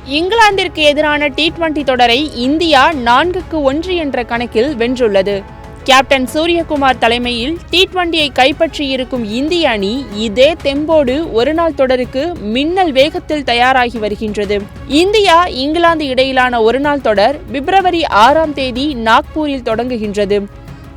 இங்கிலாந்திற்கு எதிரான T20 தொடரை India 4-1 என்ற கணக்கில் வென்றுள்ளது. கேப்டன் சூரியகுமார் தலைமையில் T20யை கைப்பற்றியிருக்கும் இந்திய அணி இதே தெம்போடு ஒருநாள் தொடருக்கு மின்னல் வேகத்தில் தயாராகி வருகின்றது. இந்தியா இங்கிலாந்து இடையிலான ஒருநாள் தொடர் பிப்ரவரி 6ஆம் தேதி நாக்பூரில் தொடங்குகின்றது.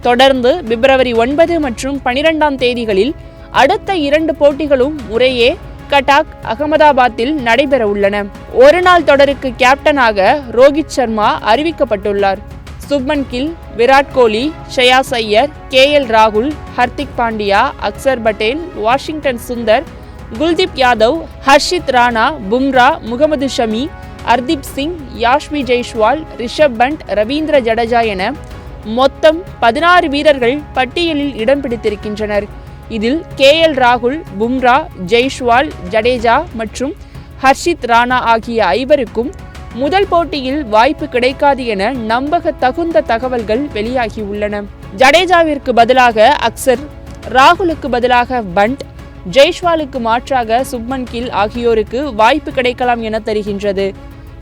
தொடர்ந்து பிப்ரவரி 9 மற்றும் 12ஆம் தேதிகளில் அடுத்த 2 போட்டிகளும் முறையே கட்டாக், அகமதாபாத்தில் நடைபெற உள்ளன. ஒருநாள் தொடருக்கு கேப்டனாக ரோஹித் சர்மா அறிவிக்கப்பட்டுள்ளார். சுப்மன் கில், விராட் கோலி, ஷ்ரேயாஸ் ஐயர், KL ராகுல், ஹர்திக் பாண்டியா, அக்சர் பட்டேல், வாஷிங்டன் சுந்தர், குல்தீப் யாதவ், ஹர்ஷித் ராணா, பும்ரா, முகமது ஷமி, ஹர்தீப் சிங், யாஷ்வி ஜெய்ஸ்வால், ரிஷப் பண்ட், ரவீந்திர ஜடேஜா என மொத்தம் 16 வீரர்கள் பட்டியலில் இடம் பிடித்திருக்கின்றனர். இதில் KL ராகுல், பும்ரா, ஜெய்ஸ்வால், ஜடேஜா மற்றும் ஹர்ஷித் ராணா ஆகிய 5 முதல் போட்டியில் வாய்ப்பு கிடைக்காது என நம்பக தகுந்த தகவல்கள் வெளியாகியுள்ளன. ஜடேஜாவிற்கு பதிலாக அக்சர், ராகுலுக்கு பதிலாக பண்ட், ஜெய்ஸ்வாலுக்கு மாற்றாக சுப்மன் கில் ஆகியோருக்கு வாய்ப்பு கிடைக்கலாம் என தெரிகின்றது.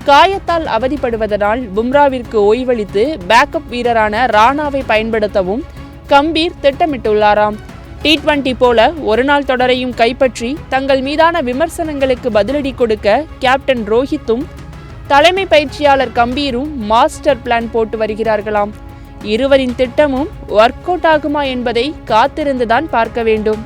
காயத்தால் அவதிப்படுவதனால் பும்ராவிற்கு ஓய்வளித்து பேக்கப் வீரரான ராணாவை பயன்படுத்தவும் கம்பீர் திட்டமிட்டுள்ளாராம். T20 போல ஒருநாள் தொடரையும் கைப்பற்றி தங்கள் மீதான விமர்சனங்களுக்கு பதிலடி கொடுக்க கேப்டன் ரோஹித்தும் தலைமை பயிற்சியாளர் கம்பீரும் மாஸ்டர் பிளான் போட்டு வருகிறார்களாம். இருவரின் திட்டமும் ஒர்க் அவுட் ஆகுமா என்பதை காத்திருந்துதான் பார்க்க வேண்டும்.